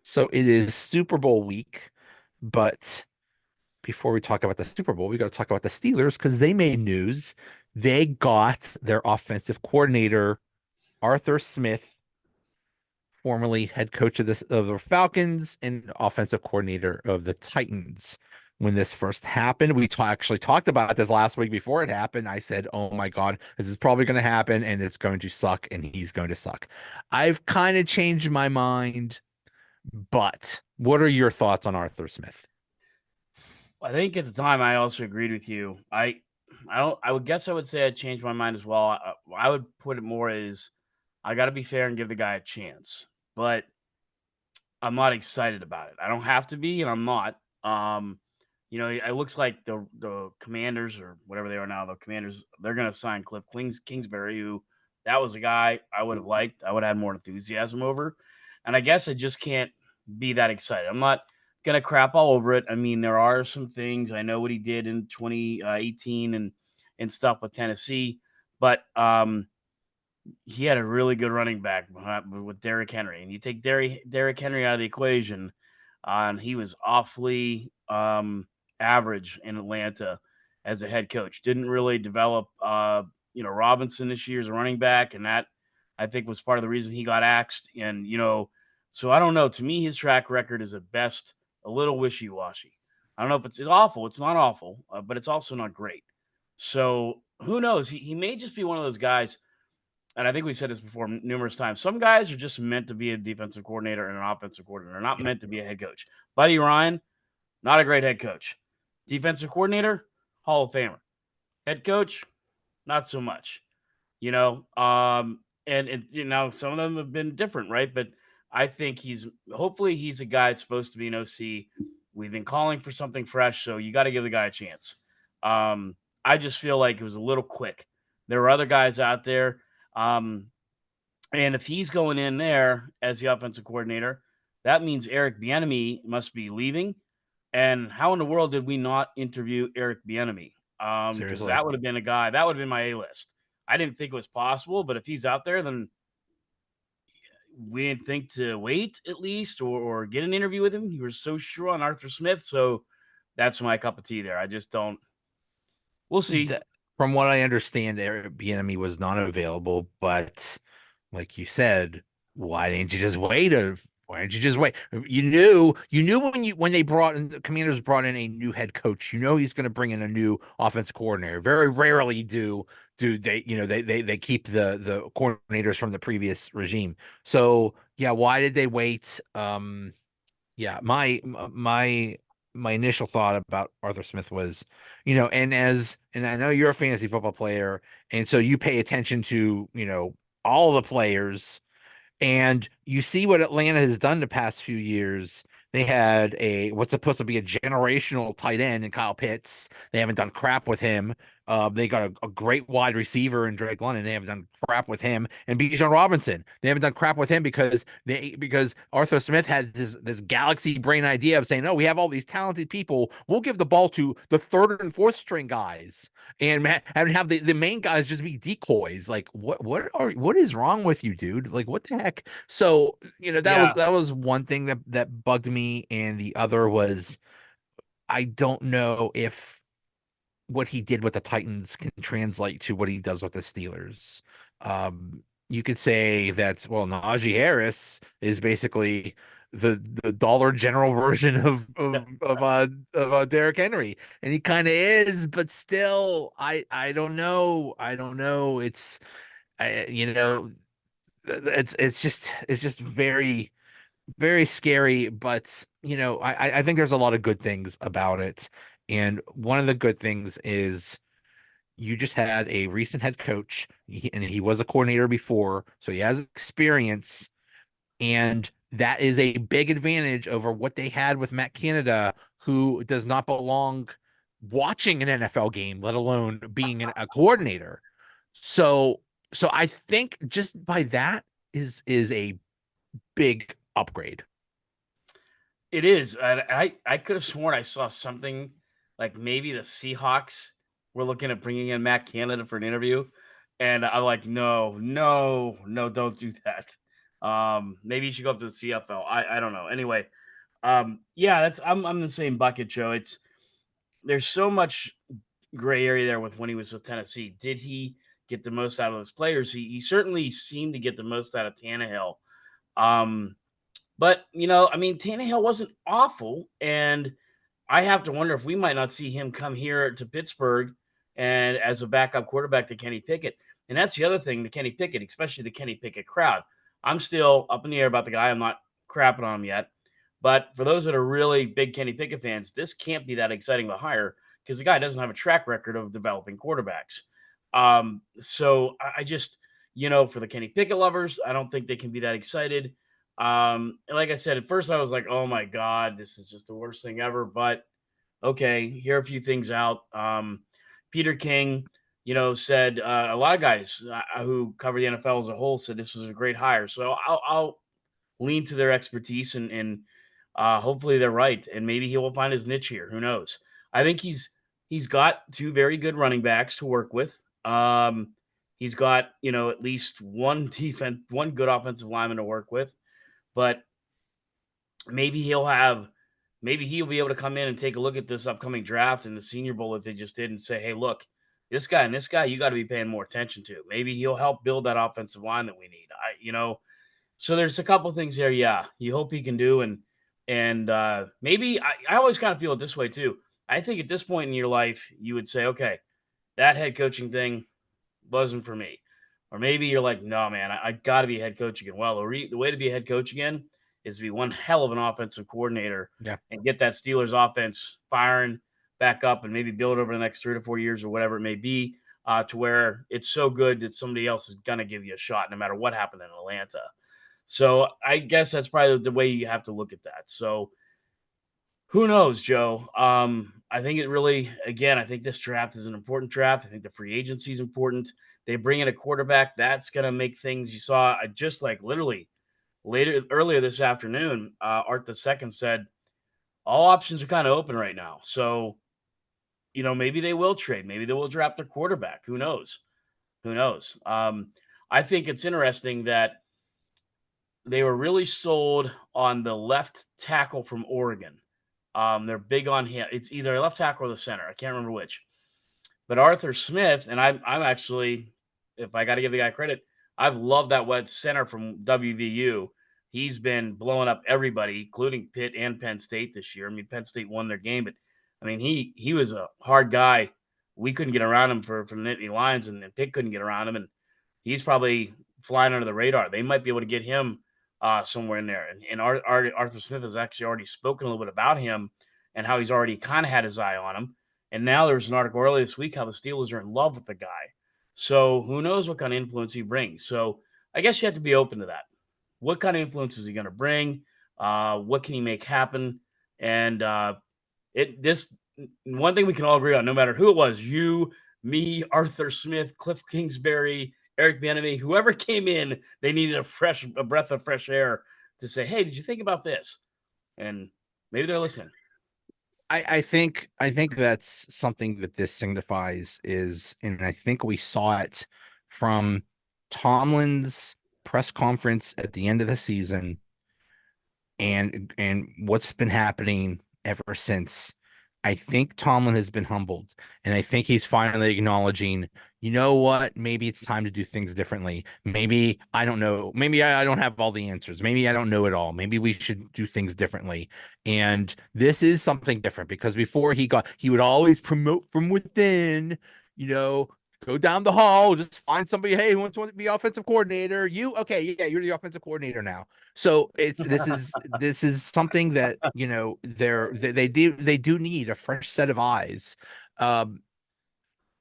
So it is Super Bowl week, but before we talk about the Super Bowl, we got to talk about the Steelers because they made news. They got their offensive coordinator, Arthur Smith, formerly head coach of the Falcons and offensive coordinator of the Titans. When this first happened, we actually talked about this last week before it happened. I said, "Oh my God, this is probably going to happen, and it's going to suck, and he's going to suck." I've kind of changed my mind. But what are your thoughts on Arthur Smith? I think at the time I also agreed with you. I don't. I would guess I would say I changed my mind as well. I would put it more as I got to be fair and give the guy a chance, but I'm not excited about it. I don't have to be, and I'm not. It looks like the Commanders or whatever they are now, the Commanders, they're going to sign Kingsbury, who that was a guy I would have liked. I would have had more enthusiasm over, and I guess I just can't be that excited. I'm not gonna crap all over it. I mean, there are some things I know what he did in 2018 and stuff with Tennessee, but he had a really good running back with Derrick Henry, and you take Derrick Henry out of the equation, and he was awfully average in Atlanta as a head coach. Didn't really develop, Robinson this year as a running back, and that I think was part of the reason he got axed. And so I don't know. To me, his track record is at best a little wishy washy. I don't know if it's awful. It's not awful, but it's also not great. So who knows? He may just be one of those guys, and I think we said this before numerous times. Some guys are just meant to be a defensive coordinator and an offensive coordinator. They're not Yep. meant to be a head coach. Buddy Ryan, not a great head coach. Defensive coordinator, Hall of Famer. Head coach, not so much. And some of them have been different, right? But I think hopefully he's a guy that's supposed to be an OC. We've been calling for something fresh, so you got to give the guy a chance. I just feel like it was a little quick. There were other guys out there. Um, and if he's going in there as the offensive coordinator, that means Eric Bieniemy must be leaving. And how in the world did we not interview Eric Bieniemy? Because Seriously. that would have been a guy that would have been my A list. I didn't think it was possible, but if he's out there, then we didn't think to wait at least or get an interview with him. You were so sure on Arthur Smith, so that's my cup of tea there. I just don't. We'll see. Th- From what I understand, Airbnb was not available, but like you said, why didn't you just wait? Why didn't you just wait? You knew when they brought in the Commanders brought in a new head coach. You know he's going to bring in a new offensive coordinator. Very rarely do they, they keep the coordinators from the previous regime. So yeah, why did they wait? Yeah, my initial thought about Arthur Smith was, and I know you're a fantasy football player, and so you pay attention to, all the players, and you see what Atlanta has done the past few years. They had what's supposed to be a generational tight end in Kyle Pitts. They haven't done crap with him. They got a great wide receiver in Drake London. They haven't done crap with him. And Bijan Robinson. They haven't done crap with him because Arthur Smith had this galaxy brain idea of saying, "No, we have all these talented people. We'll give the ball to the third and fourth string guys and have the main guys just be decoys." Like what is wrong with you, dude? Like what the heck? So, Yeah, that was one thing that bugged me, and the other was I don't know if what he did with the Titans can translate to what he does with the Steelers. You could say that, well, Najee Harris is basically the Dollar General version of Derrick Henry, and he kind of is, but still, I don't know, It's it's just very scary, but I think there's a lot of good things about it. And one of the good things is you just had a recent head coach, and he was a coordinator before, so he has experience, and that is a big advantage over what they had with Matt Canada, who does not belong watching an NFL game, let alone being a coordinator. So, so I think just by that is a big upgrade. it is. I could have sworn I saw something like maybe the Seahawks were looking at bringing in Matt Canada for an interview, and I'm like, no, no, no, don't do that. Maybe he should go up to the CFL. I don't know. Anyway, yeah, that's I'm the same bucket, Joe. It's there's so much gray area there with when he was with Tennessee. Did he get the most out of those players? He certainly seemed to get the most out of Tannehill. Um, but I mean, Tannehill wasn't awful, and I have to wonder if we might not see him come here to Pittsburgh and as a backup quarterback to Kenny Pickett. And that's the other thing, the Kenny Pickett, especially the Kenny Pickett crowd. I'm still up in the air about the guy. I'm not crapping on him yet. But for those that are really big Kenny Pickett fans, this can't be that exciting of a hire because the guy doesn't have a track record of developing quarterbacks. So I just, for the Kenny Pickett lovers, I don't think they can be that excited. And like I said, at first I was like, oh my God, this is just the worst thing ever. But okay, hear a few things out. Peter King, said a lot of guys who cover the NFL as a whole said this was a great hire. So I'll lean to their expertise and hopefully they're right. And maybe he will find his niche here. Who knows? I think he's got two very good running backs to work with. He's got at least one good offensive lineman to work with, but maybe he'll be able to come in and take a look at this upcoming draft and the Senior Bowl that they just did and say, hey, look, this guy and this guy, you got to be paying more attention to. Maybe he'll help build that offensive line that we need. So there's a couple things there. Yeah, you hope he can do, and maybe I always kind of feel it this way too. I think at this point in your life, you would say, okay, that head coaching thing wasn't for me. Or maybe you're like, no, man, I got to be a head coach again. Well, the way to be a head coach again is to be one hell of an offensive coordinator Yeah. and get that Steelers offense firing back up and maybe build over the next 3 to 4 years or whatever it may be to where it's so good that somebody else is going to give you a shot no matter what happened in Atlanta. So I guess that's probably the way you have to look at that. So who knows, Joe? I think it really, again, I think this draft is an important draft. I think the free agency is important. They bring in a quarterback that's going to make things. You saw, just like literally earlier this afternoon, Art the Second said all options are kind of open right now. So maybe they will trade. Maybe they will draft their quarterback. Who knows? Who knows? I think it's interesting that they were really sold on the left tackle from Oregon. They're big on him. It's either a left tackle or the center. I can't remember which. But Arthur Smith, and I'm actually, if I got to give the guy credit, I've loved that wet center from WVU. He's been blowing up everybody, including Pitt and Penn State this year. I mean, Penn State won their game, but I mean, he was a hard guy. We couldn't get around him for the Nittany Lions, and Pitt couldn't get around him, and he's probably flying under the radar. They might be able to get him somewhere in there. And Arthur Smith has actually already spoken a little bit about him and how he's already kind of had his eye on him. And now there's an article earlier this week how the Steelers are in love with the guy. So who knows what kind of influence he brings. So I guess you have to be open to that. What kind of influence is he going to bring? What can he make happen? And this one thing we can all agree on, no matter who it was, you, me, Arthur Smith, Cliff Kingsbury, Eric Bieniemy, whoever came in, they needed a breath of fresh air to say, "Hey, did you think about this?" And maybe they're listening. I think that's something that this signifies is, and I think we saw it from Tomlin's press conference at the end of the season and what's been happening ever since. I think Tomlin has been humbled, and I think he's finally acknowledging, you know what? Maybe it's time to do things differently. Maybe I don't know. Maybe I don't have all the answers. Maybe I don't know it all. Maybe we should do things differently. And this is something different because before he would always promote from within, you know, go down the hall, just find somebody, hey, who wants to be offensive coordinator? You, okay, yeah, you're the offensive coordinator now. So this is something that they do need a fresh set of eyes.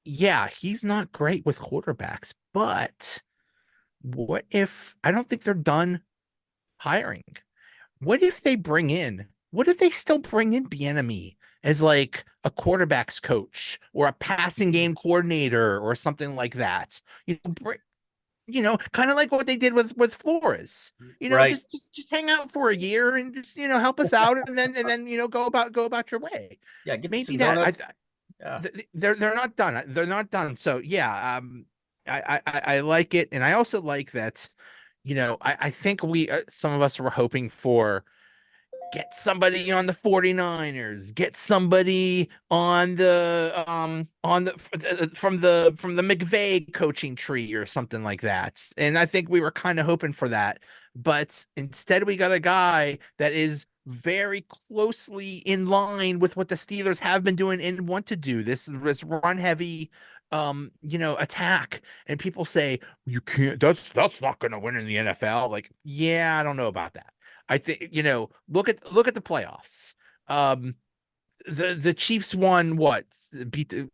Yeah, he's not great with quarterbacks, but what if I don't think they're done hiring? What if they still bring in Bieniemy as like a quarterbacks coach or a passing game coordinator or something like that? Kind of like what they did with Flores. Right. Just hang out for a year and just help us out, and then go about your way. Yeah, get to Maybe some that donuts. Yeah. they're not done. They're not done. So yeah, I like it, and I also like that. I think some of us were hoping for get somebody on the 49ers, get somebody on the from the McVay coaching tree or something like that. And I think we were kind of hoping for that. But instead we got a guy that is very closely in line with what the Steelers have been doing and want to do. This run heavy attack. And people say you can't that's not going to win in the NFL. Like, yeah, I don't know about that. I think, look at the playoffs. Um, the Chiefs won what? Beat the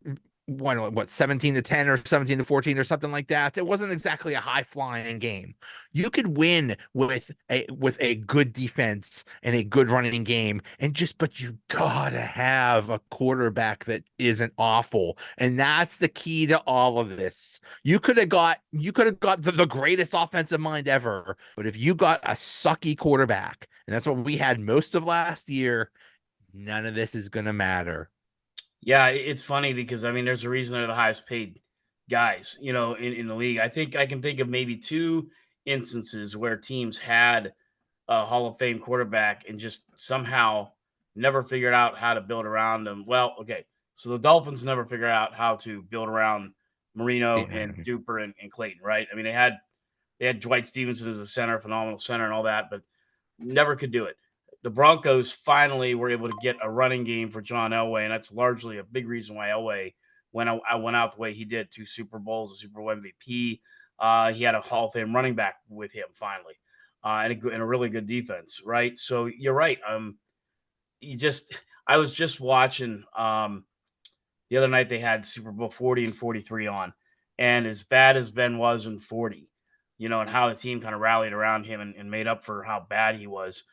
won what 17-10 or 17-14 or something like that. It wasn't exactly a high flying game. You could win with a good defense and a good running game, but you gotta have a quarterback that isn't awful. And that's the key to all of this. You could have got the greatest offensive mind ever, but if you got a sucky quarterback, and that's what we had most of last year, none of this is gonna matter. Yeah, it's funny because I mean, there's a reason they're the highest paid guys, in the league. I think I can think of maybe two instances where teams had a Hall of Fame quarterback and just somehow never figured out how to build around them. Well, okay, so the Dolphins never figured out how to build around Marino Yeah. and Duper and Clayton, right? I mean, they had Dwight Stevenson as a center, phenomenal center, and all that, but never could do it. The Broncos finally were able to get a running game for John Elway, and that's largely a big reason why Elway went out the way he did. Two Super Bowls, a Super Bowl MVP. He had a Hall of Fame running back with him finally, and a really good defense, right? So you're right. You just I was just watching the other night they had Super Bowl 40 and 43 on, and as bad as Ben was in 40, and how the team kind of rallied around him and made up for how bad he was.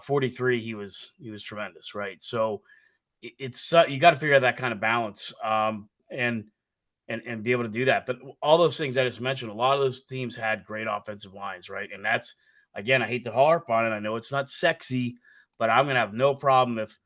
43, he was tremendous, right? So it's you got to figure out that kind of balance, and be able to do that. But all those things I just mentioned, a lot of those teams had great offensive lines, right? And that's again, I hate to harp on it. I know it's not sexy, but I'm gonna have no problem if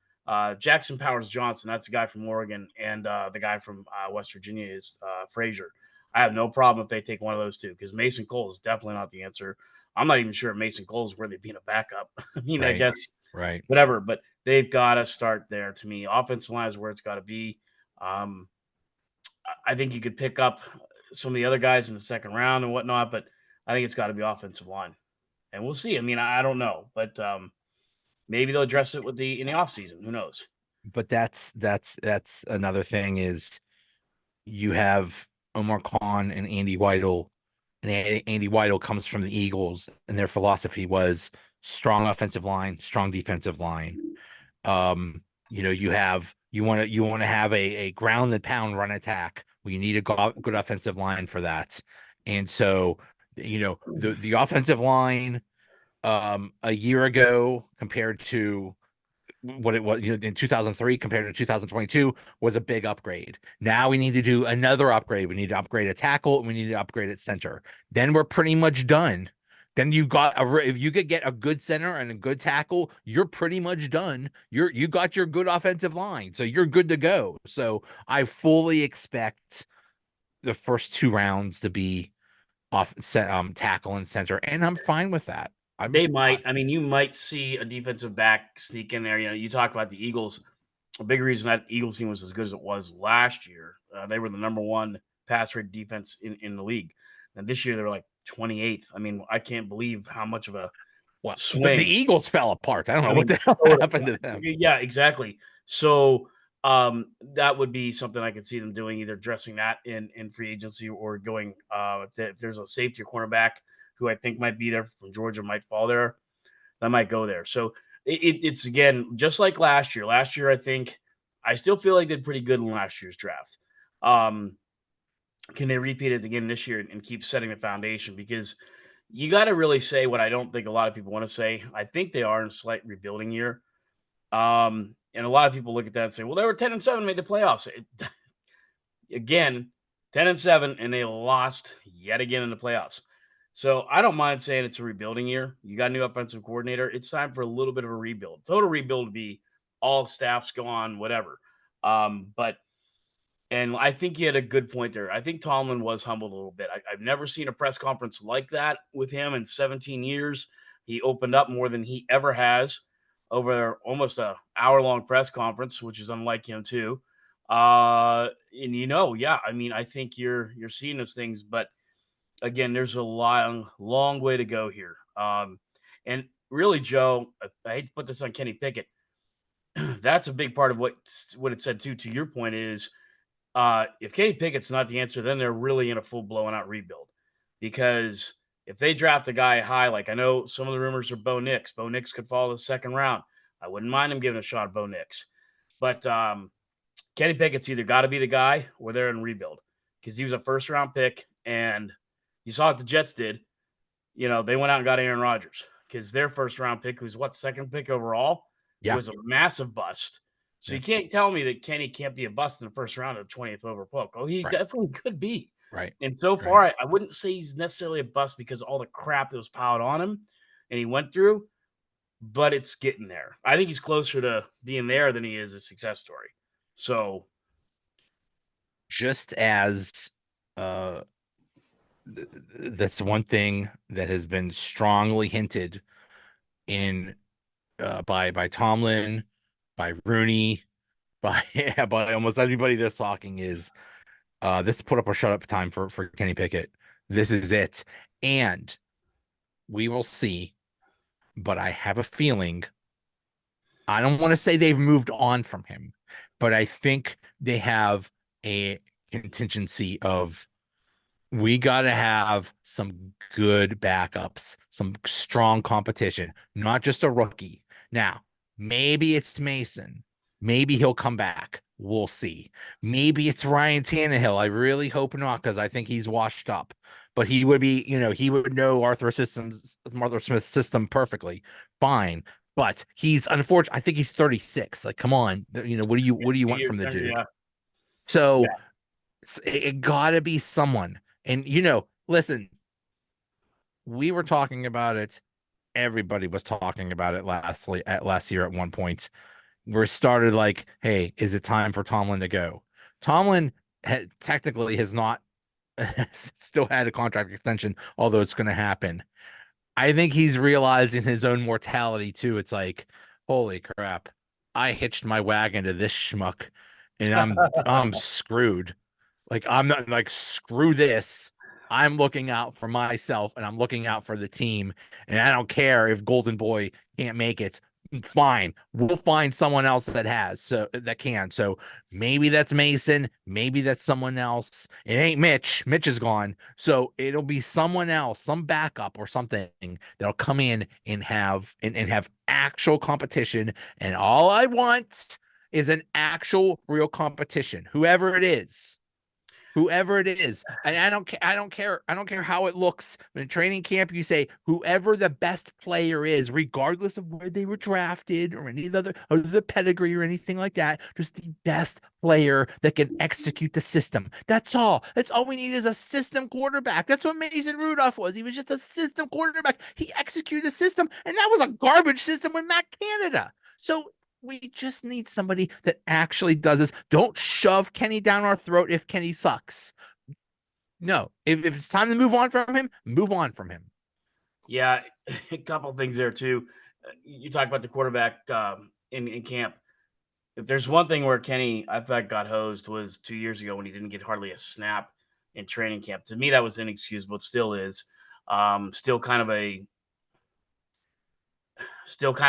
Jackson Powers Johnson, that's the guy from Oregon, and the guy from West Virginia is Frazier. I have no problem if they take one of those two because Mason Cole is definitely not the answer. I'm not even sure if Mason Cole is worthy of being a backup. I mean, I Right. guess Right. whatever, but they've got to start there to me. Offensive line is where it's got to be. Um, I think you could pick up some of the other guys in the second round and whatnot, but I think it's got to be offensive line, and we'll see. I mean, I don't know, but maybe they'll address it in the offseason. Who knows? But that's another thing is you have Omar Khan and Andy Weidel, and Andy Weidel comes from the Eagles, and their philosophy was strong offensive line, strong defensive line. You want to have a ground and pound run attack. Well, you need a good offensive line for that. And so, the offensive line a year ago compared to what it was in 2003 compared to 2022 was a big upgrade. Now we need to do another upgrade. We need to upgrade a tackle and we need to upgrade at center. Then we're pretty much done. Then if you could get a good center and a good tackle, you're pretty much done. You got your good offensive line, so you're good to go. So I fully expect the first two rounds to be tackle and center, and I'm fine with that. I'm They might. I mean, you might see a defensive back sneak in there. You talk about the Eagles. A big reason that Eagles team was as good as it was last year. They were the number one pass rate defense in the league. And this year they're like 28th. I mean, I can't believe how much of a well, the swing. Eagles fell apart. I don't know I what mean, the hell happened to them. yeah, exactly. So that would be something I could see them doing, either addressing that in free agency or going if there's a safety or cornerback who I think might be there from Georgia might fall there, that might go there. So it's again just like last year. Last year, I think I still feel like they did pretty good in last year's draft. Um, can they repeat it again this year and keep setting the foundation? Because you got to really say what I don't think a lot of people want to say. I think they are in a slight rebuilding year. And a lot of people look at that and say, well, they were 10-7, made the playoffs. Again, 10-7, and they lost yet again in the playoffs. So I don't mind saying it's a rebuilding year. You got a new offensive coordinator. It's time for a little bit of a rebuild. Total rebuild would be all staffs gone, whatever. But And I think he had a good point there. I think Tomlin was humbled a little bit. I've never seen a press conference like that with him in 17 years. He opened up more than he ever has over almost a hour-long press conference, which is unlike him too. And yeah, I mean, I think you're seeing those things, but again, there's a long way to go here. And really, Joe, I hate to put this on Kenny Pickett. That's a big part of what it said too. To your point is if Kenny Pickett's not the answer, then they're really in a full blown out rebuild. Because if they draft a guy high, like I know some of the rumors are Bo Nix. Bo Nix could fall to the second round. I wouldn't mind them giving a shot at Bo Nix. But Kenny Pickett's either got to be the guy or they're in rebuild because he was a first round pick. And you saw what the Jets did. They went out and got Aaron Rodgers because their first round pick, who's what, second pick overall, Yeah, was a massive bust. So yeah, you can't tell me that Kenny can't be a bust in the first round of 20th overall pick. Oh, he right, definitely could be. right, And so right. far, I wouldn't say he's necessarily a bust because of all the crap that was piled on him and he went through, but it's getting there. I think he's closer to being there than he is a success story. So, Just as uh that's one thing that has been strongly hinted in by Tomlin, by Rooney, by by almost everybody that's talking is this put up or shut up time for Kenny Pickett. This is it. And we will see, but I have a feeling I don't want to say they've moved on from him, but I think they have a contingency of we got to have some good backups, some strong competition, not just a rookie. Now, maybe it's Mason. Maybe he'll come back. We'll see. Maybe it's Ryan Tannehill. I really hope not because I think he's washed up. But he would be, he would know Arthur Smith's system perfectly. Fine. But he's unfortunate. I think he's 36. Like, come on. What do you want from the dude? yeah. So it gotta be someone. And listen, we were talking about it. Everybody was talking about it last year at one point. Where it started like, hey, is it time for Tomlin to go? Tomlin technically has not still had a contract extension, although it's going to happen. I think he's realizing his own mortality too. It's like, holy crap, I hitched my wagon to this schmuck, and I'm screwed. Like I'm not like screw this. I'm looking out for myself and I'm looking out for the team. And I don't care if Golden Boy can't make it. Fine. We'll find someone else that has so that can. So maybe that's Mason, maybe that's someone else. It ain't Mitch. Mitch is gone. So it'll be someone else, some backup or something that'll come in and have actual competition. And all I want is an actual real competition, whoever it is, and I don't care how it looks. In training camp you say whoever the best player is, regardless of where they were drafted or any of the pedigree or anything like that, just the best player that can execute the system. That's all we need is a system quarterback. That's what Mason Rudolph was. He was just a system quarterback. He executed the system, and that was a garbage system with Matt Canada. So we just need somebody that actually does this. Don't shove Kenny down our throat if Kenny sucks. No, if it's time to move on from him, move on from him. Yeah, a couple things there too. You talk about the quarterback in camp. If there's one thing where Kenny, I thought, got hosed was 2 years ago when he didn't get hardly a snap in training camp. To me, that was inexcusable. It still is. Still kind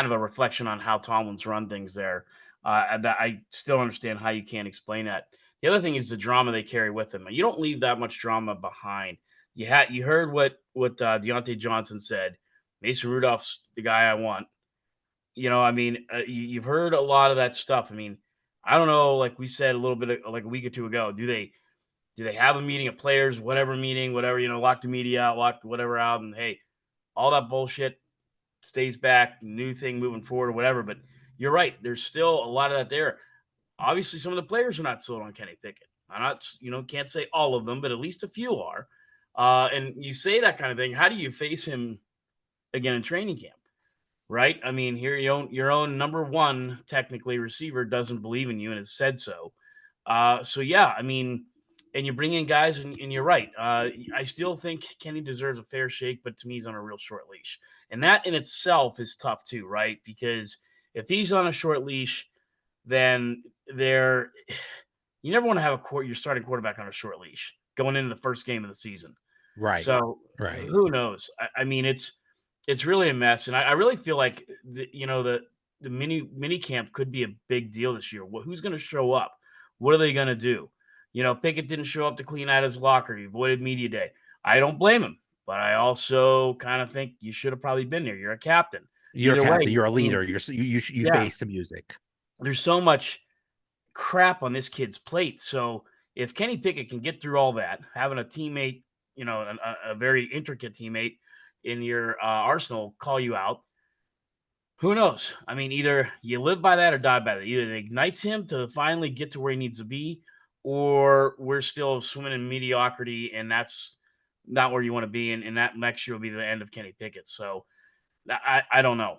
of a reflection on how Tomlin's run things there. And that I still understand how you can't explain that. The other thing is the drama they carry with them. You don't leave that much drama behind. You heard what Deontay Johnson said. Mason Rudolph's the guy I want. You've heard a lot of that stuff. I mean, I don't know. Like we said a little bit like a week or two ago, do they have a meeting of players, whatever meeting, whatever, lock the media out, lock whatever out, and hey, all that bullshit stays back, new thing moving forward or whatever. But you're right. There's still a lot of that there. Obviously, some of the players are not sold on Kenny Pickett. I'm not, can't say all of them, but at least a few are. And you say that kind of thing. How do you face him again in training camp? Right? I mean, here your own number one technically receiver doesn't believe in you and has said so. So yeah, I mean, and you bring in guys, and you're right. I still think Kenny deserves a fair shake, but to me, he's on a real short leash, and that in itself is tough too, right? Because if he's on a short leash, then there, you never want to have your starting quarterback on a short leash going into the first game of the season. Right. So Right. who knows? I mean, it's really a mess, and I really feel like the mini camp could be a big deal this year. Who's going to show up? What are they going to do? Pickett didn't show up to clean out his locker. He avoided media day. I don't blame him, but I also kind of think you should have probably been there. You're a captain. You're a Either way, captain. You're a I mean, leader. You yeah, face the music. there's so much crap on this kid's plate. So if Kenny Pickett can get through all that, having a teammate, a very intricate teammate in your arsenal call you out, who knows? I mean, either you live by that or die by that. Either it ignites him to finally get to where he needs to be, or we're still swimming in mediocrity, and that's not where you want to be. And that next year will be the end of Kenny Pickett. So I don't know.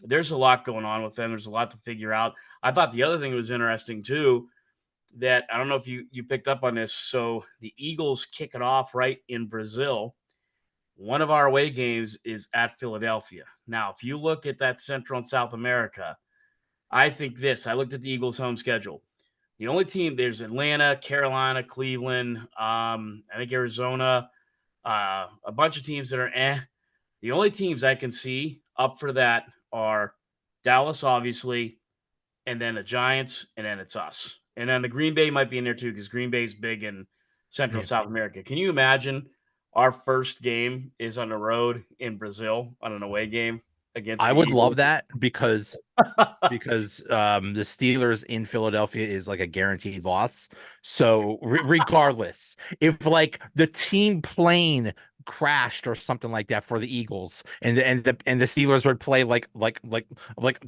There's a lot going on with them. There's a lot to figure out. I thought the other thing that was interesting too, that I don't know if you picked up on this. So the Eagles kick it off right in Brazil. One of our away games is at Philadelphia. Now, if you look at that Central and South America, I think this. I looked at the Eagles' home schedule. The only team there's Atlanta, Carolina, Cleveland, I think Arizona, a bunch of teams that are The only teams I can see up for that are Dallas, obviously, and then the Giants, and then it's us. And then the Green Bay might be in there too, because Green Bay's big in Central Yeah. South America. Can you imagine our first game is on the road in Brazil on an away game against I the would love Eagles? that because the Steelers in Philadelphia is like a guaranteed loss. So regardless, if like the team plane crashed or something like that for the Eagles and the Steelers would play like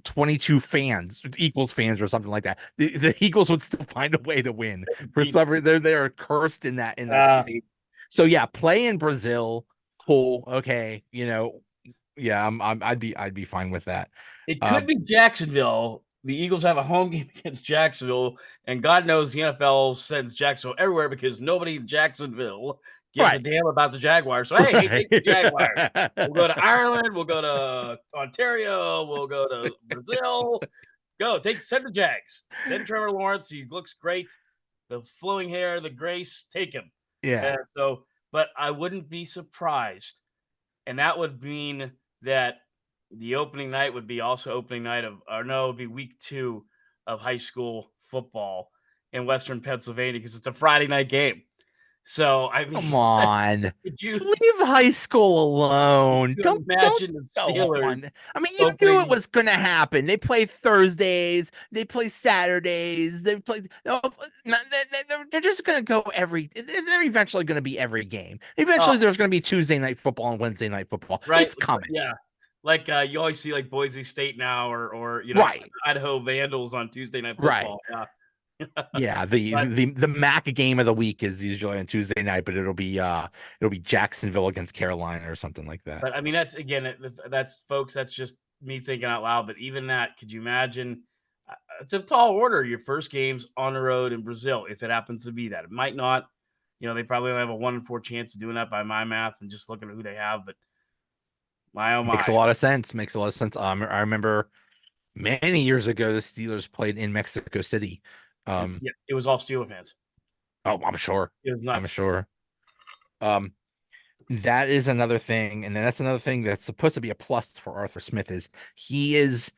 22 fans, Eagles fans or something like that, the Eagles would still find a way to win. For some reason, they're cursed in that uh, state. So yeah, play in Brazil. Cool. Okay. Yeah, I'd be fine with that. it Uh, could be Jacksonville. The Eagles have a home game against Jacksonville, and God knows the NFL sends Jacksonville everywhere because nobody in Jacksonville gives a right, damn about the Jaguars. So hey, right. take the Jaguars. We'll go to Ireland. We'll go to Ontario. We'll go to Brazil. Send the Jags. Send Trevor Lawrence. He looks great. The flowing hair, the grace, take him. Yeah. And so, but I wouldn't be surprised. And that would mean that the opening night would be also opening night of, or no, it would be week 2 of high school football in Western Pennsylvania because it's a Friday night game. So, I mean, Come on. could Just you, leave high school could alone. you Don't imagine the go Steelers on. I mean, you knew it opening? was going to happen. They play Thursdays, they play Saturdays, they play. No, they're just going to go every. They're eventually going to be every game. Oh, Eventually, there's going to be Tuesday night football and Wednesday night football. right. It's coming. Yeah. Like you always see like Boise State now or Right. Idaho Vandals on Tuesday night Right. football. Yeah. Yeah, the But the the MAC game of the week is usually on Tuesday night, but it'll be Jacksonville against Carolina or something like that. But I mean, that's again, that's folks. That's just me thinking out loud. But even that, could you imagine? It's a tall order. Your first game's on the road in Brazil, if it happens to be that. It might not. They probably only have a 1 in 4 chance of doing that by my math and just looking at who they have. But my oh Makes my, a lot of sense. Makes a lot of sense. I remember many years ago the Steelers played in Mexico City. Um, yeah, it was all Steeler fans. oh, I'm sure. It was I'm nuts. sure. Um, that is another thing, and then that's another thing that's supposed to be a plus for Arthur Smith is he is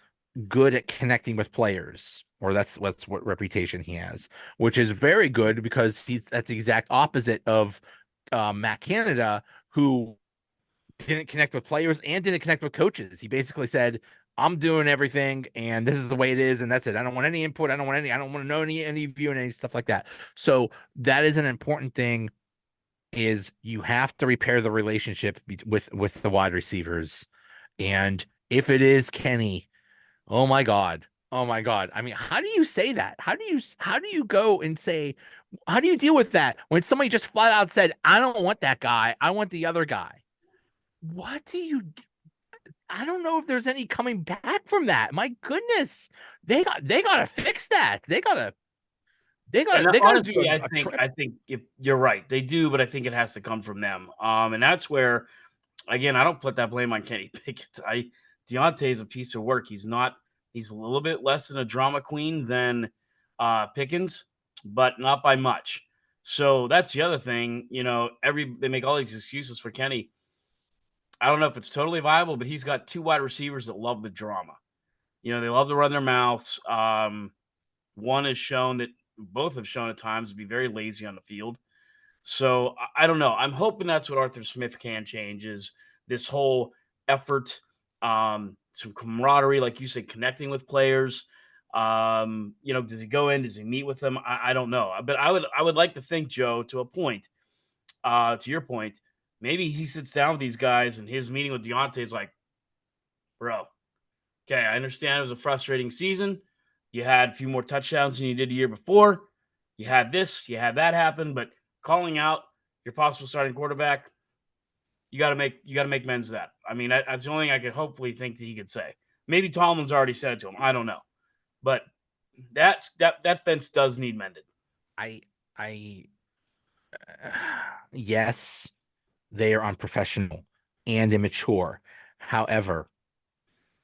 good at connecting with players, or that's what reputation he has, which is very good because that's the exact opposite of Matt Canada, who didn't connect with players and didn't connect with coaches. He basically said, I'm doing everything and this is the way it is, and that's it. I don't want any input. I don't want to know any view and any stuff like that. So that is an important thing is you have to repair the relationship with the wide receivers. And if it is Kenny, oh my God. Oh my God. I mean, how do you say that? How do you go and say, how do you deal with that when somebody just flat out said, I don't want that guy. I want the other guy. What do you I don't know if there's any coming back from that. My goodness. They got to fix that. And they got to do honestly, I a think trip. I think if you're right, they do, but I think it has to come from them. And that's where, again, I don't put that blame on Kenny Pickett. Deontay is a piece of work. He's not. He's a little bit less than a drama queen than Pickens, but not by much. So that's the other thing. They make all these excuses for Kenny. I don't know if it's totally viable, but he's got two wide receivers that love the drama. They love to run their mouths. One has shown that both have shown at times to be very lazy on the field. So I don't know. I'm hoping that's what Arthur Smith can change is this whole effort, some camaraderie, like you said, connecting with players. Does he go in? Does he meet with them? I don't know. But I would like to think, Joe, to a point, to your point, maybe he sits down with these guys and his meeting with Deontay is like, bro, okay, I understand it was a frustrating season. You had a few more touchdowns than you did the year before. You had this, you had that happen, but calling out your possible starting quarterback, you got to make amends to that. I mean, that's the only thing I could hopefully think that he could say. Maybe Tomlin's already said it to him. I don't know, but that fence does need mended. I I yes, they are unprofessional and immature. However,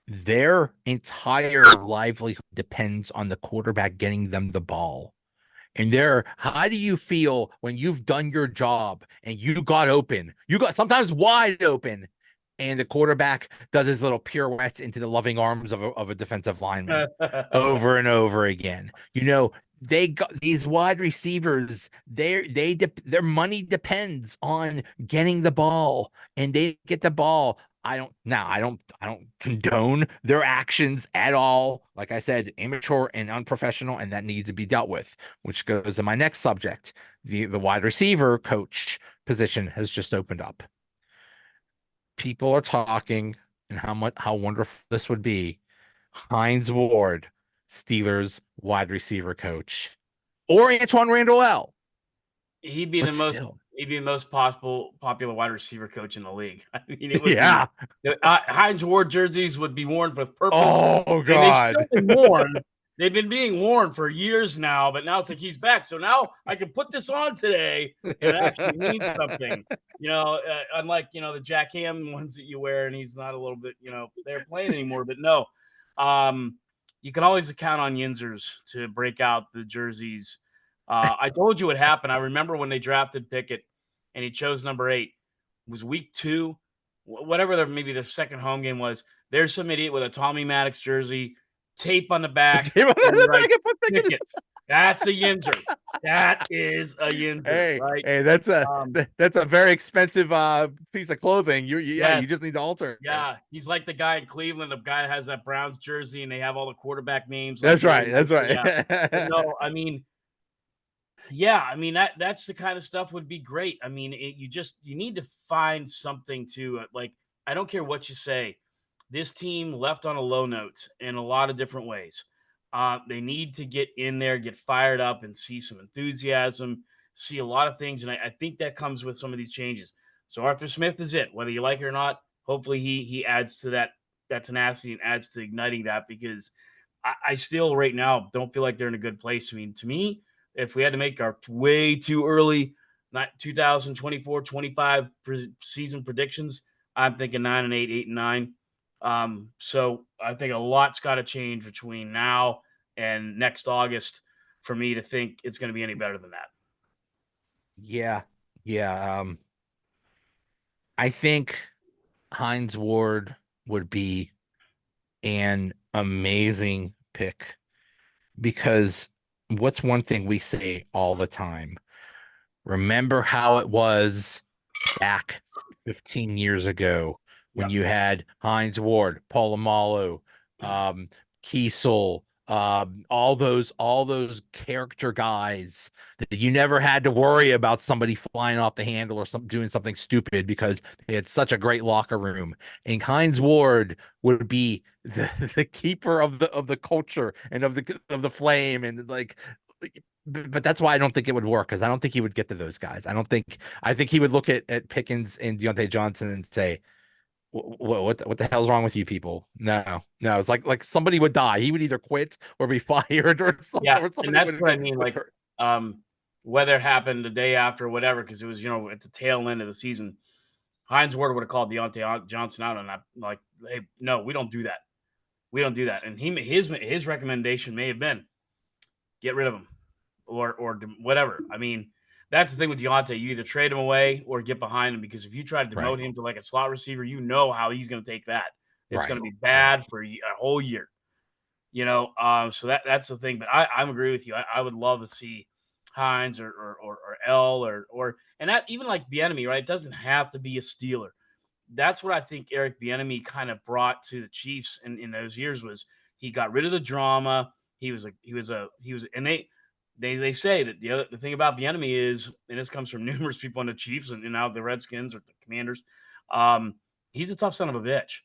their entire livelihood depends on the quarterback getting them the ball. And how do you feel when you've done your job and you got open? You got sometimes wide open, and the quarterback does his little pirouettes into the loving arms of a defensive lineman over and over again. They got these wide receivers. Their money depends on getting the ball, and they get the ball. I don't condone their actions at all. Like I said, immature and unprofessional, and that needs to be dealt with, which goes to my next subject. The wide receiver coach position has just opened up. People are talking and how wonderful this would be. Hines Ward, Steelers wide receiver coach, or Antoine Randall L. He'd be the But most still, he'd be the most possible popular wide receiver coach in the league. I mean, it would be yeah. Heinz Ward jerseys would be worn for purpose, Oh and they still God. been worn. They've been being worn for years now, but now it's like he's back. So now I can put this on today, and it actually means something. Unlike the Jack Ham ones that you wear, and he's not a little bit they're playing anymore. But no, um, you can always count on Yinzers to break out the jerseys. I told you what happened. I remember when they drafted Pickett and he chose number 8. It was week 2, whatever maybe the second home game was. There's some idiot with a Tommy Maddox jersey, tape on the back, and he writes Pickett. That's a Yinzer. That is a Yinzer, Hey, right? hey, that's a Um, that's a very expensive piece of clothing. Yeah, yes, you just need to alter it. yeah. He's like the guy in Cleveland, the guy that has that Browns jersey, and they have all the quarterback names like That's right. Jalen That's Hurts. Yeah. But right. no, I mean, yeah, I mean that's the kind of stuff would be great. I mean, you need to find something to like. I don't care what you say. This team left on a low note in a lot of different ways. They need to get in there, get fired up, and see some enthusiasm. See a lot of things, and I think that comes with some of these changes. So Arthur Smith is it, whether you like it or not. Hopefully, he adds to that tenacity and adds to igniting that because I still right now don't feel like they're in a good place. I mean, to me, if we had to make our way too early, not 2024-25 season predictions, I'm thinking 9-8, 8-9. So I think a lot's got to change between now and next August for me to think it's going to be any better than that. Yeah. Yeah. I think Hines Ward would be an amazing pick because what's one thing we say all the time? Remember how it was back 15 years ago when Yep. you had Hines Ward, Polamalu, um, Kiesel, all those character guys that you never had to worry about somebody flying off the handle or doing something stupid because they had such a great locker room. And Hines Ward would be the keeper of the culture and of the flame and like but that's why I don't think it would work because I don't think he would get to those guys. I think he would look at Pickens and Deontay Johnson and say, what the hell's wrong with you people? No, it's like somebody would die. He would either quit or be fired or something, Yeah. or And somebody that's would what I get mean. would Like, hurt. whether it happened the day after or whatever, because it was, at the tail end of the season, Hines Ward would have called Deontay Johnson out, and I'm like, hey, no, we don't do that. We don't do that. And his recommendation may have been get rid of him or whatever. I mean, that's the thing with Deontay. You either trade him away or get behind him, because if you try to Right. demote him to like a slot receiver, you know how he's going to take that. It's going Right. to be Right. bad for a whole year. So that's the thing. But I agree with you. I would love to see Hines or L and that even like the enemy, right? It doesn't have to be a Steeler. That's what I think Eric Bieniemy kind of brought to the Chiefs in those years was he got rid of the drama. And they say that the thing about Bieniemy is, and this comes from numerous people on the Chiefs and now the Redskins or the Commanders, um, he's a tough son of a bitch.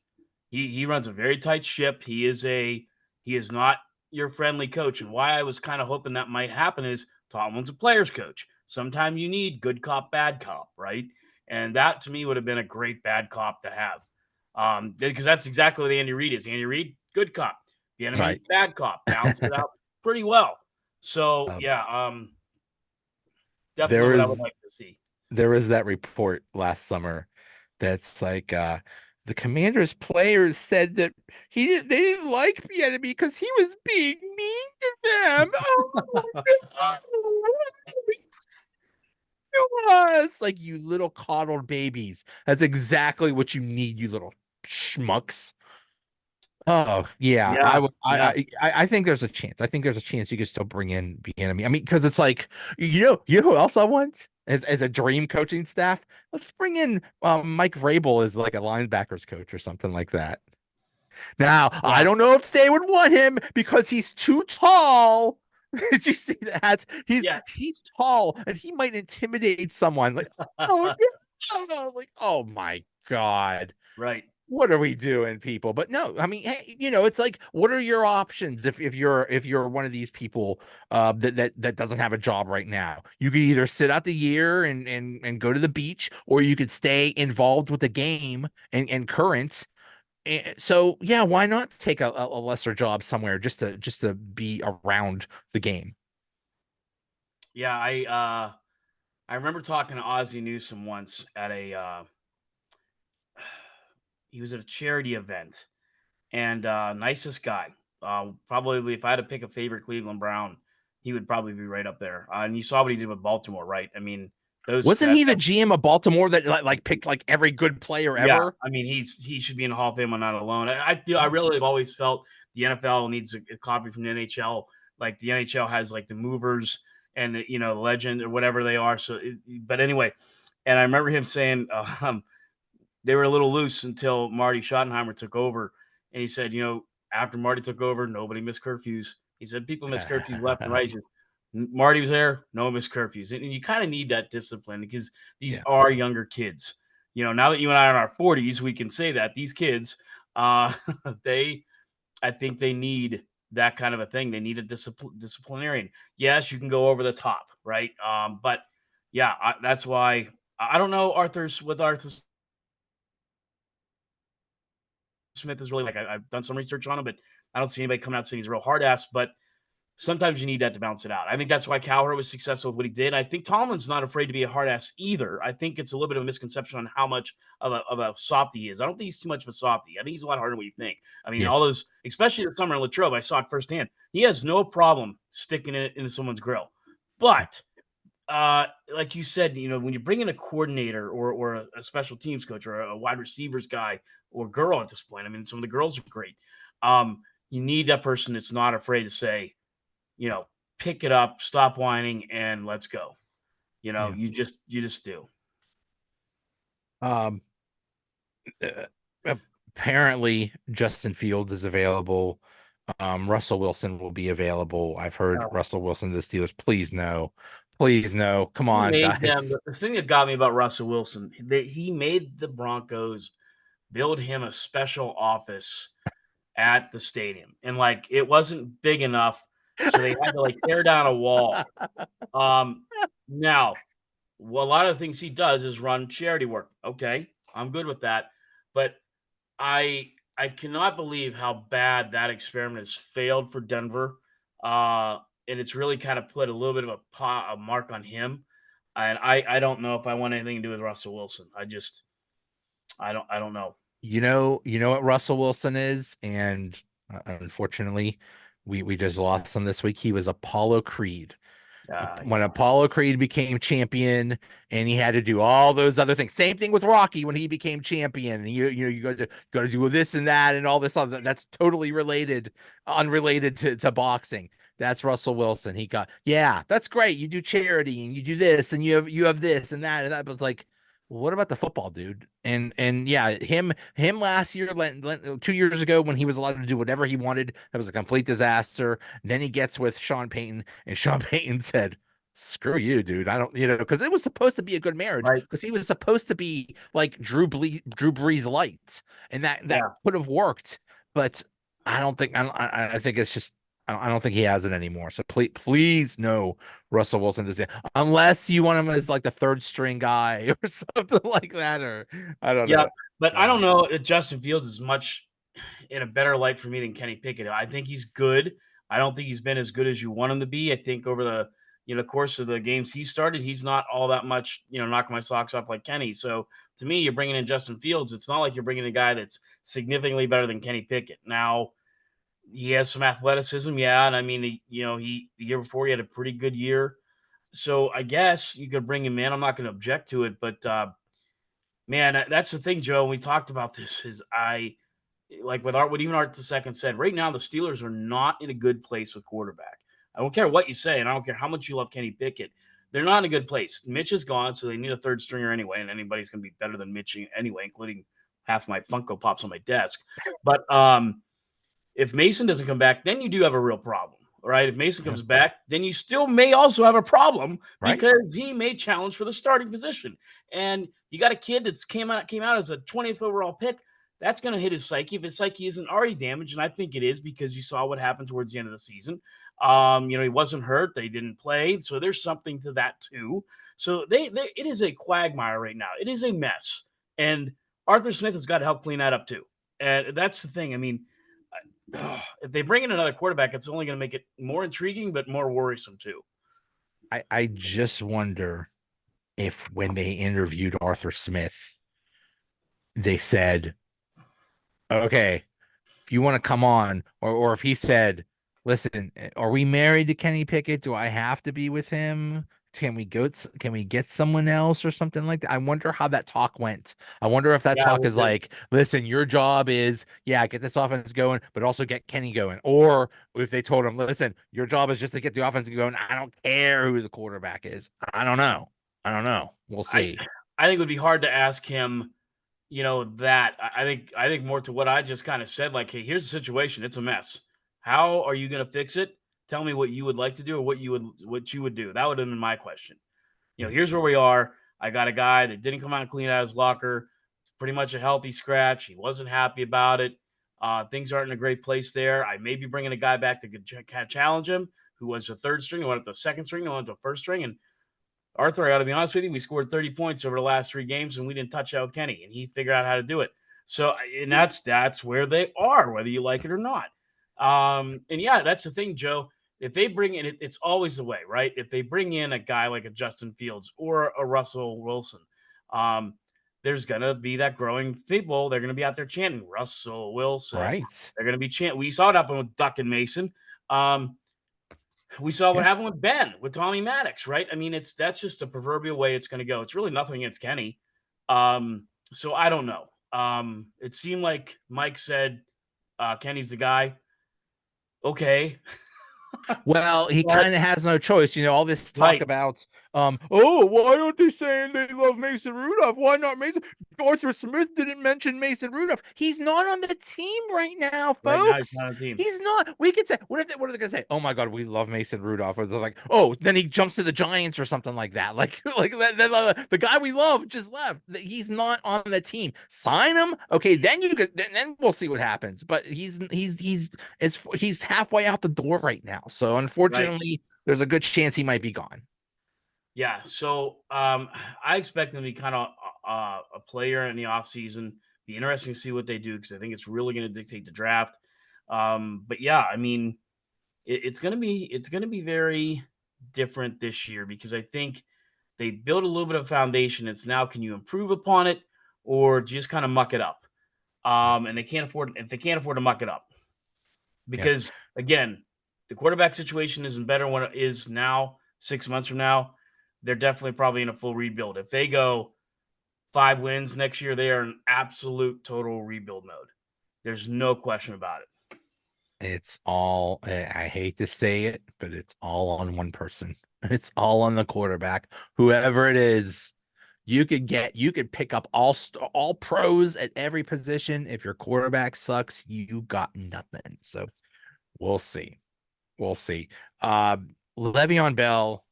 He runs a very tight ship. He is not your friendly coach. And why I was kind of hoping that might happen is Tomlin's a player's coach. Sometimes you need good cop, bad cop, right? And that to me would have been a great bad cop to have. Because that's exactly what Andy Reid is. Andy Reid, good cop. The enemy, Right. bad cop. Balance it out pretty well. So Um, yeah, definitely there what I would was like to see. there was that report last summer that's like the Commanders players said that they didn't like Bieniemy because he was being mean to them. Oh, it's like you little coddled babies. That's exactly what you need, you little schmucks. Oh yeah, I Yeah, would. yeah, I think there's a chance. I think there's a chance you could still bring in Bieniemy. I mean, because it's like you know who else I want as a dream coaching staff. Let's bring in Mike Vrabel as like a linebackers coach or something like that. Now I yeah, don't know if they would want him because he's too tall. Did you see that? yeah. He's tall and he might intimidate someone. Like oh no, like oh my God. Right. What are we doing, people? But no, I mean, hey, it's like, what are your options if you're one of these people that doesn't have a job right now? You could either sit out the year and go to the beach, or you could stay involved with the game and current. So yeah, why not take a lesser job somewhere just to be around the game? Yeah, I remember talking to Ozzie Newsome once at a he was at a charity event, and nicest guy. Probably if I had to pick a favorite Cleveland Brown, he would probably be right up there. And you saw what he did with Baltimore, right? I mean, those Wasn't that, he the that GM of Baltimore that like picked like every good player yeah, ever? I mean he should be in the Hall of Fame on that alone. I really have always felt the NFL needs a copy from the NHL. Like the NHL has like the movers and the legend or whatever they are. But anyway, and I remember him saying they were a little loose until Marty Schottenheimer took over. And he said, after Marty took over, nobody missed curfews. He said people miss curfews left and right. He says, Marty was there, no miss curfews. And you kind of need that discipline because these Yeah. are younger kids. Now that you and I are in our 40s, we can say that these kids, uh, I think they need that kind of a thing. They need a disciplinarian. Yes, you can go over the top, right? But yeah, that's why I don't know Arthur Smith is really like I've done some research on him, but I don't see anybody coming out saying he's a real hard ass. But sometimes you need that to balance it out. I think that's why Cowher was successful with what he did. I think Tomlin's not afraid to be a hard ass either. I think it's a little bit of a misconception on how much of a softy he is. I don't think he's too much of a softy. I think he's a lot harder than what you think. I mean, Yeah. all those, especially the summer in Latrobe, I saw it firsthand. He has no problem sticking it into someone's grill. But like you said, when you bring in a coordinator or a special teams coach or a wide receivers guy or girl at this point, I mean, some of the girls are great. You need that person that's not afraid to say, you know, pick it up, stop whining, and let's go. Yeah. You just do. Um, apparently Justin Fields is available. Russell Wilson will be available. I've heard Uh, Russell Wilson to the Steelers. Please no. Please no. Come he on, made them. guys. The thing that got me about Russell Wilson, he made the Broncos build him a special office at the stadium, and like it wasn't big enough, so they had to like tear down a wall. Um, Now, well, a lot of the things he does is run charity work. Okay, I'm good with that, but I cannot believe how bad that experiment has failed for Denver. and it's really kind of put a little bit of a mark on him. And I don't know if I want anything to do with Russell Wilson. I don't know. You know what Russell Wilson is, and unfortunately, we just lost him this week. He was Apollo Creed. When Yeah, Apollo Creed became champion and he had to do all those other things. Same thing with Rocky when he became champion. And you got to do this and that and all this other that's totally unrelated to boxing. That's Russell Wilson. He got, yeah, that's great. You do charity and you do this and you have this and that and that. But it's like, what about the football dude? And yeah, him last year, 2 years ago when he was allowed to do whatever he wanted, that was a complete disaster. And then he gets with Sean Payton, and Sean Payton said, "Screw you, dude. I don't, because it was supposed to be a good marriage right. because he was supposed to be like Drew Brees light, and that Yeah, could have worked. But I think it's just I don't think he has it anymore. So please no Russell Wilson this year, unless you want him as like the third string guy or something like that, or I don't yeah. know. But I Uh, don't know if Justin Fields is much in a better light for me than Kenny Pickett. I think he's good. I don't think he's been as good as you want him to be. I think over the course of the games he started, he's not all that much knocking my socks off like Kenny. So to me, you're bringing in Justin Fields. It's not like you're bringing a guy that's significantly better than Kenny Pickett. Now he has some athleticism, yeah, and I mean, he the year before he had a pretty good year. So I guess you could bring him in. I'm not going to object to it, but man, that's the thing, Joe. We talked about this. Is I like with Art, what even Art the second said. Right now, the Steelers are not in a good place with quarterback. I don't care what you say, and I don't care how much you love Kenny Pickett. They're not in a good place. Mitch is gone, so they need a third stringer anyway, and anybody's going to be better than Mitch anyway, including half my Funko Pops on my desk. But if Mason doesn't come back, then you do have a real problem, right? If Mason yeah, comes back, then you still may also have a problem right. because he may challenge for the starting position. And you got a kid that's came out as a 20th overall pick. That's going to hit his psyche. If his psyche isn't already damaged, and I think it is because you saw what happened towards the end of the season. He wasn't hurt; they didn't play, so there's something to that too. So it is a quagmire right now. It is a mess, and Arthur Smith has got to help clean that up too. And that's the thing. I mean, if they bring in another quarterback, it's only going to make it more intriguing, but more worrisome too. I just wonder if when they interviewed Arthur Smith, they said, okay, if you want to come on, or if he said, listen, are we married to Kenny Pickett? Do I have to be with him? Can we get someone else or something like that? I wonder how that talk went. I wonder if that Yeah, talk is like, listen, your job is, yeah, get this offense going, but also get Kenny going. Or if they told him, listen, your job is just to get the offense going. I don't care who the quarterback is. I don't know. I don't know. We'll I see. I think it would be hard to ask him, that. I think more to what I just kind of said, like, hey, here's the situation. It's a mess. How are you going to fix it? Tell me what you would like to do or what you would do. That would have been my question. Here's where we are. I got a guy that didn't come out clean out of his locker. Pretty much a healthy scratch. He wasn't happy about it. Things aren't in a great place there. I may be bringing a guy back to challenge him, who was a third string, who went up to the second string, who went to a first string. And Arthur, I got to be honest with you, we scored 30 points over the last 3 games, and we didn't touch out with Kenny, and he figured out how to do it. So, and that's where they are, whether you like it or not. And yeah, that's the thing, Joe. If they bring in, it's always the way, right? If they bring in a guy like a Justin Fields or a Russell Wilson, um, there's gonna be that growing people. They're gonna be out there chanting Russell Wilson. Right. They're gonna be chanting. We saw it happen with Duck and Mason. Um, we saw what Yeah. happened with Ben, with Tommy Maddox, right? I mean, that's just a proverbial way it's going to go. It's really nothing against Kenny. So I don't know. It seemed like Mike said Kenny's the guy. Okay, Well, he but kind of has no choice. All this talk right, about, oh, why aren't they saying they love Mason Rudolph? Why not Mason? Arthur Smith didn't mention Mason Rudolph. He's not on the team right now, right now he's folks. not on the team. He's not. We could say, what are they gonna say? Oh my God, we love Mason Rudolph. Or they're like, oh, then he jumps to the Giants or something like that. Like that, the guy we love just left. He's not on the team. Sign him. Okay, then you could. Then we'll see what happens. But he's halfway out the door right now. So Right. unfortunately, there's a good chance he might be gone. Yeah. So I expect them to be kind of a player in the offseason. Be interesting to see what they do because I think it's really going to dictate the draft. But yeah, I mean, it's gonna be very different this year because I think they built a little bit of foundation. It's now, can you improve upon it or just kind of muck it up? And they can't afford, if they can't afford to muck it up, Yeah, because again, the quarterback situation isn't better when it is now. 6 months from now, they're definitely probably in a full rebuild. If they go 5 wins next year, they are in absolute total rebuild mode. There's no question about it. it's all, I hate to say it, but it's all on one person. It's all on the quarterback. Whoever it is, you could pick up all pros at every position. If your quarterback sucks, you got nothing. So we'll see. We'll see. Le'Veon Bell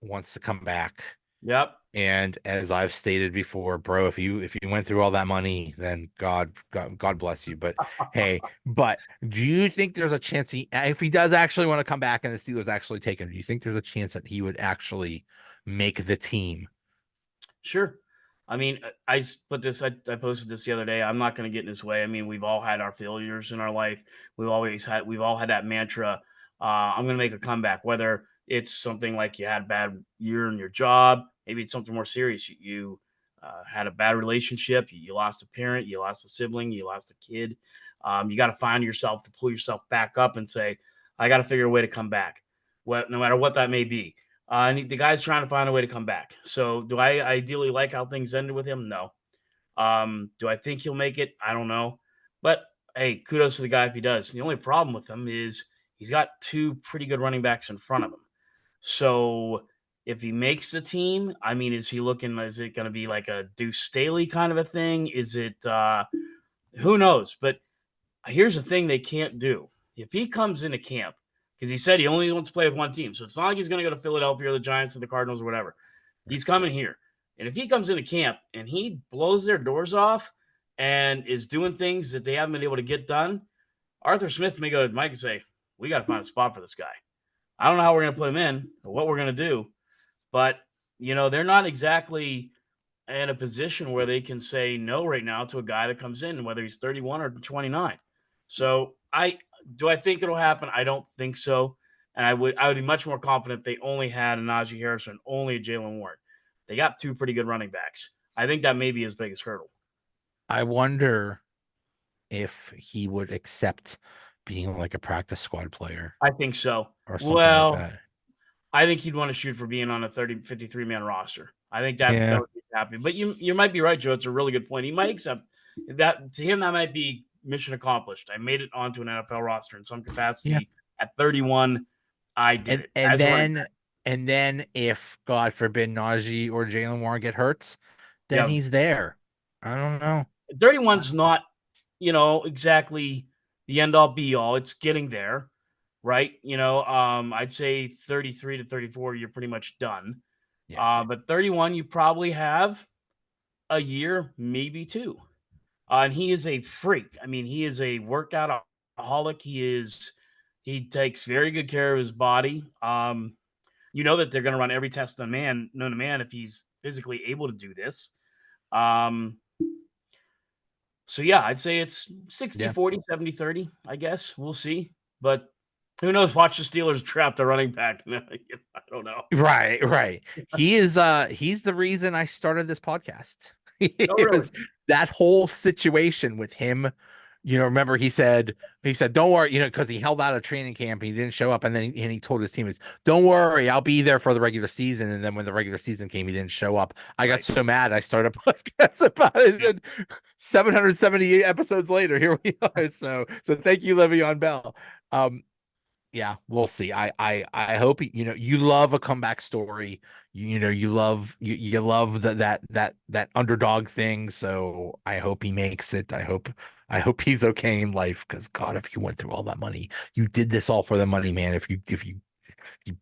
wants to come back. Yep. And as I've stated before, bro, if you went through all that money, then God bless you. But hey, but do you think there's a chance if he does actually want to come back and the Steelers actually take him, do you think there's a chance that he would actually make the team? Sure. I mean, I posted this the other day. I'm not going to get in his way. I mean, we've all had our failures in our life. We've all had that mantra. I'm going to make a comeback, whether it's something like you had a bad year in your job, maybe it's something more serious. You had a bad relationship, you lost a parent, you lost a sibling, you lost a kid. You got to find yourself to pull yourself back up and say, I got to figure a way to come back, no matter what that may be. And the guy's trying to find a way to come back. So, do I ideally like how things ended with him? No. Do I think he'll make it? I don't know. But hey, kudos to the guy if he does. The only problem with him is he's got two pretty good running backs in front of him. So, if he makes the team, I mean, is he looking? Is it going to be like a Deuce Staley kind of a thing? Is it? Who knows? But here's the thing they can't do. If he comes into camp, because he said he only wants to play with one team, so it's not like he's going to go to Philadelphia or the Giants or the Cardinals or whatever. He's coming here. And if he comes into camp and he blows their doors off and is doing things that they haven't been able to get done, Arthur Smith may go to Mike and say, we got to find a spot for this guy. I don't know how we're going to put him in or what we're going to do, but, they're not exactly in a position where they can say no right now to a guy that comes in, whether he's 31 or 29. So I think it'll happen. I don't think so. And I would be much more confident if they only had a Najee Harris and only a Jalen Warren. They got two pretty good running backs. I think that may be his biggest hurdle. I wonder if he would accept being like a practice squad player I think so. or something like Well, that. I think he'd want to shoot for being on a 53 man roster. I think that Yeah. would be happy. But you might be right, Joe. It's a really good point. He might accept that. To him, that might be mission accomplished. I made it onto an NFL roster in some Yeah. capacity at 31. I did And it and as a running then back. and then if God forbid Najee or Jalen Warren get hurt, then Yeah, he's there. I don't know. I 31's don't, not exactly the end all be all. It's getting there, right? I'd say 33 to 34, you're pretty much done. yeah. But 31, you probably have a year, maybe two. And he is a freak. I mean, he is a workout aholic. He takes very good care of his body. That they're going to run every test on man, known to man, if he's physically able to do this. Um, so yeah, I'd say it's 60, Yeah. 40, 70, 30. I guess we'll see. But who knows? Watch the Steelers draft a running back. I don't know. Right, right. He's the reason I started this podcast. Oh, It really? was that whole situation with him. Remember he said, don't worry, because he held out a training camp and he didn't show up. And he told his teammates, don't worry, I'll be there for the regular season. And then when the regular season came, he didn't show up. I got Right. so mad, I started a podcast about it. Yeah. And 778 episodes later, here we are. So thank you, Le'Veon Bell. Yeah, we'll see. I hope you love a comeback story. You love that underdog thing. So I hope he makes it. I hope he's okay in life because God, if you went through all that money, you did this all for the money, man. If you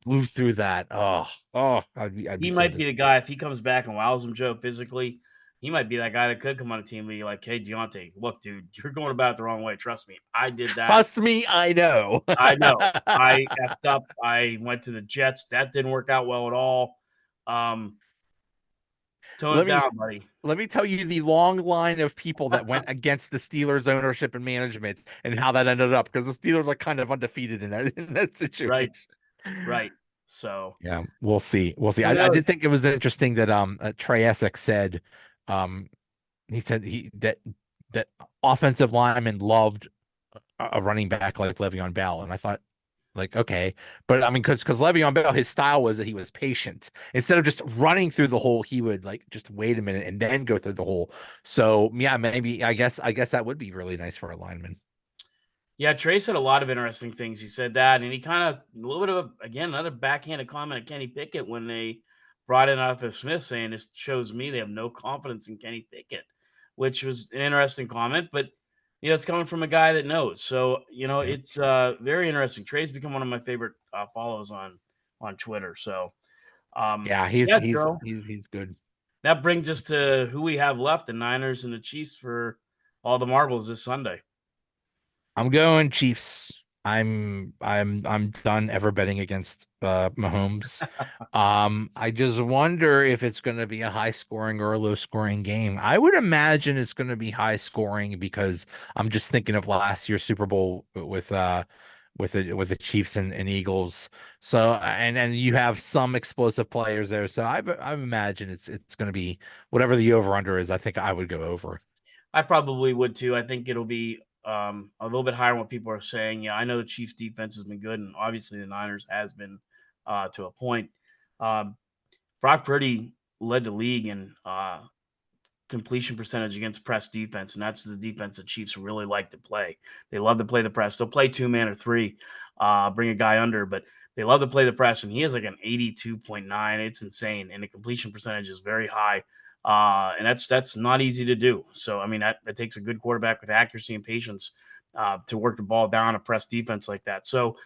blew through that, I'd be He so might be the disappointed. guy if he comes back and wows him, Joe, physically. He might be that guy that could come on a team and be like, "Hey, Deontay, look, dude, you're going about it the wrong way. Trust me, I did that. Trust me, I know. I know. I effed up. I went to the Jets. That didn't work out well at all." Um, Tone let it me down, buddy. let me tell you the long line of people that went against the Steelers ownership and management and how that ended up because the Steelers are kind of undefeated in that situation. Right, right. So Yeah, we'll see. We'll see. who I knows? did think it was interesting that Trey Essex said um he said that offensive linemen loved a running back like Le'Veon Bell, and I thought like okay, but I mean because Le'Veon Bell his style was that he was patient instead of just running through the hole he would like just wait a minute and then go through the hole. So yeah, maybe I guess that would be really nice for a lineman. Yeah, Trey said a lot of interesting things. He said that, and he kind of a little bit of again another backhanded comment at Kenny Pickett when they brought in Arthur Smith, saying this shows me they have no confidence in Kenny Pickett, which was an interesting comment. But it's coming from a guy that knows. So Yeah, it's very interesting. Trey's become one of my favorite follows on Twitter. So yeah, he's yeah, he's Joe, he's he's good. that brings us to who we have left: the Niners and the Chiefs for all the marbles this Sunday. I'm going Chiefs. I'm done ever betting against Mahomes. I just wonder if it's going to be a high scoring or a low scoring game. I would imagine it's going to be high scoring because I'm just thinking of last year's Super Bowl with the Chiefs and Eagles. So and you have some explosive players there. So I imagine it's going to be whatever the over under is. I think I would go over. I probably would too. I think it'll be a little bit higher than what people are saying. Yeah, I know the Chiefs' defense has been good, and obviously the Niners has been to a point. Um, Brock Purdy led the league in completion percentage against press defense, and that's the defense the Chiefs really like to play. They love to play the press. They'll play 2 man or three, bring a guy under, but they love to play the press, and he has like an 82.9. It's insane, and the completion percentage is very high. And that's not easy to do. So I mean that takes a good quarterback with accuracy and patience to work the ball down a press defense like that. So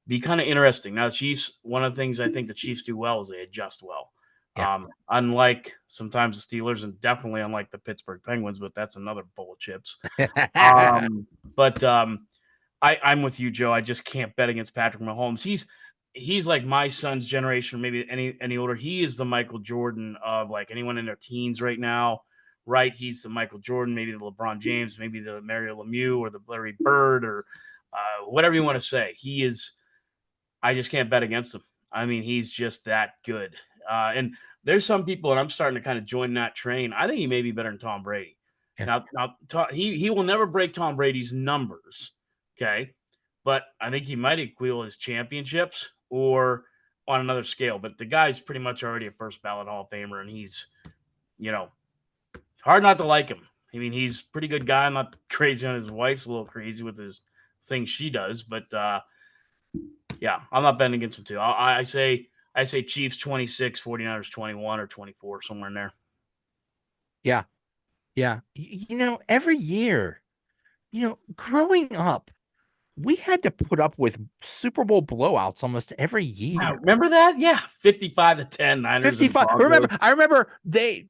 be kind of interesting. Now, the Chiefs, one of the things I think the Chiefs do well is they adjust well. Yeah. Unlike sometimes the Steelers and definitely unlike the Pittsburgh Penguins, but that's another bowl of chips. But I'm with you, Joe. I just can't bet against Patrick Mahomes. He's like my son's generation, maybe any older. He is the Michael Jordan of like anyone in their teens right now, right? He's the Michael Jordan, maybe the LeBron James, maybe the Mario Lemieux or the Larry Bird or whatever you want to say. He is. I just can't bet against him. I mean, he's just that good. And there's some people, and I'm starting to kind of join that train. I think he may be better than Tom Brady. Yeah. He will never break Tom Brady's numbers, okay? But I think he might equal his championships or on another scale. But the guy's pretty much already a first ballot Hall of Famer, and he's, you know, hard not to like him. I mean, he's a pretty good guy. I'm not crazy on his wife's a little crazy with his things she does, but yeah, I'm not betting against them too. I say Chiefs 26, 49ers 21 or 24, somewhere in there. Yeah. Yeah. Every year, growing up, we had to put up with Super Bowl blowouts almost every Wow, year. remember that? Yeah, 55-10 Niners and 55. Broncos. I remember the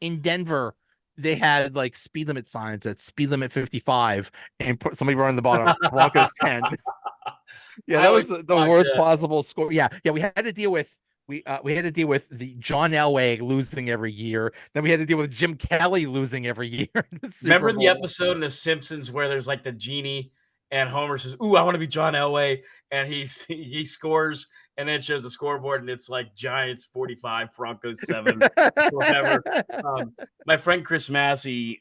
in Denver, they had like speed limit signs at speed limit 55 and put somebody running the bottom, Broncos 10. Yeah, I that always was the watch worst possible score. Yeah, yeah, we had to deal with the John Elway losing every year. Then we had to deal with Jim Kelly losing every year in the Super Remember the Bowl. episode in The Simpsons where there's like the genie and Homer says, "Ooh, I want to be John Elway," and he scores, and then it shows the scoreboard, and it's like Giants 45, Broncos 7, whatever. Um, my friend Chris Massey,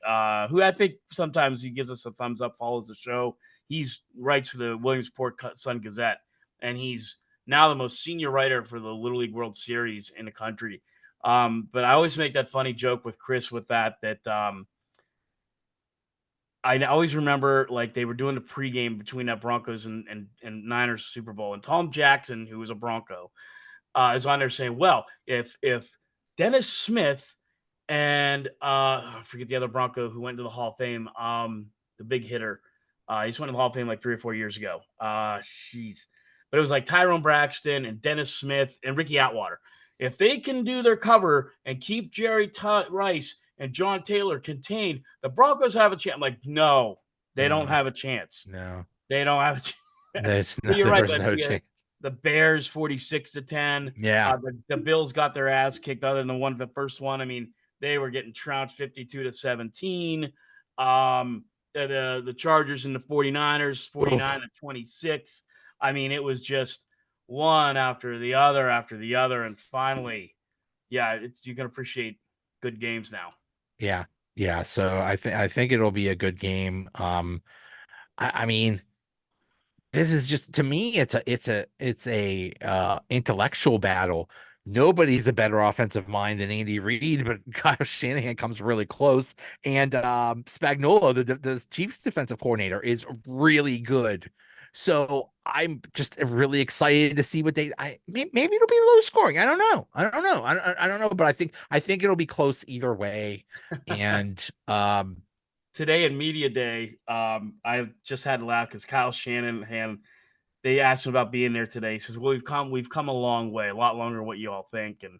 who I think sometimes he gives us a thumbs up, follows the show. He's writes for the Williamsport Sun Gazette, and he's now the most senior writer for the Little League World Series in the country. But I always make that funny joke with Chris with that I always remember like they were doing the pregame between that Broncos and Niners Super Bowl, and Tom Jackson, who was a Bronco, is on there saying, "Well, if Dennis Smith and I forget the other Bronco who went to the Hall of Fame, the big hitter, he just went to the Hall of Fame like 3 or 4 years ago. Jeez, but it was like Tyrone Braxton and Dennis Smith and Ricky Atwater. If they can do their cover and keep Jerry Rice and John Taylor contained, the Broncos have a chance." I'm like, no, they don't No, have a chance. no, They don't have a chance. there's no, But you're there right, was but no yeah, chance. the Bears 46-10. Yeah. The Bills got their ass kicked other than the first one. I mean, they were getting trounced 52-17. The Chargers and the 49ers, Oof. 49-26. I mean, it was just one after the other after the other. And finally, yeah, you can appreciate good games now. Yeah. Yeah. So I think it'll be a good game. I mean, this is just to me, it's a intellectual battle. Nobody's a better offensive mind than Andy Reid, but Kyle Shanahan comes really close. And Spagnuolo, the Chiefs defensive coordinator, is really good. So I'm just really excited to see what maybe it'll be low scoring. I don't know. I don't know, but I think it'll be close either way. And Today in media day, I just had to laugh because Kyle Shanahan, they asked him about being there today. He says, "Well, we've come a long way, a lot longer than what you all think." And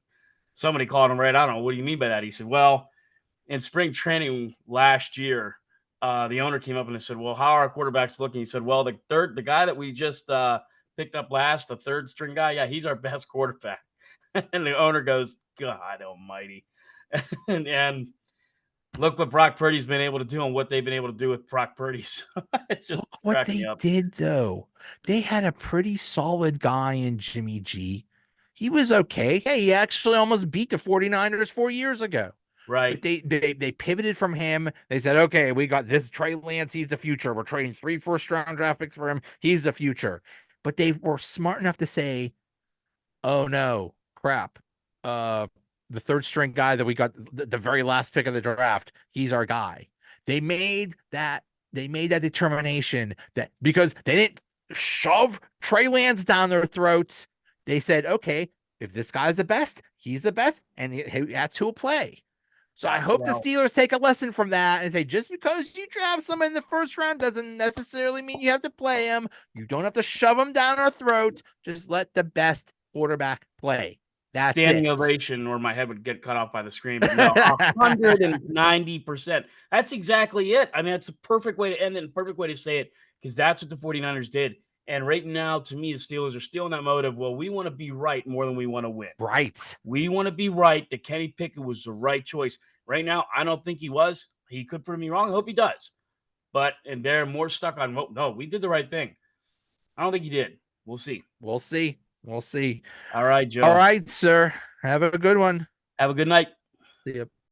somebody called him right. I don't know. What do you mean by that? He said, "Well, in spring training last year, the owner came up and said, "Well, how are our quarterbacks looking?" He said, "Well, the guy that we just picked up last, the third string guy, yeah, he's our best quarterback." And the owner goes, "God Almighty!" and look what Brock Purdy's been able to do and what they've been able to do with Brock Purdy. So it's just what cracking me they up. did though, they had a pretty solid guy in Jimmy G. He was okay. Hey, he actually almost beat the 49ers 4 years ago. But Right. they pivoted from him. They said, okay, we got this Trey Lance. He's the future. We're trading 3 first-round draft picks for him. He's the future. But they were smart enough to say, oh no, crap. Uh, the third string guy that we got the very last pick of the draft, he's our guy. They made that they made that determination that because they didn't shove Trey Lance down their throats, they said, okay, if this guy's the best, he's the best, and that's who'll play. So I Yeah. hope the Well, Steelers take a lesson from that and say, just because you draft someone in the first round doesn't necessarily mean you have to play him. You don't have to shove him down our throat. Just let the best quarterback play. That's standing it. ovation, or my head would get cut off by the screen. But no, 190%. That's exactly it. I mean, it's a perfect way to end it and perfect way to say it because that's what the 49ers did. And right now, to me, the Steelers are still in that mode of, well, we want to be right more than we want to win. Right. We want to be right that Kenny Pickett was the right choice. Right now, I don't think he was. He could prove me wrong. I hope he does. But, and they're more stuck on, well, no, we did the right thing. I don't think he did. We'll see. We'll see. We'll see. All right, All Joe. right, sir. Have a good one. Have a good night. See ya.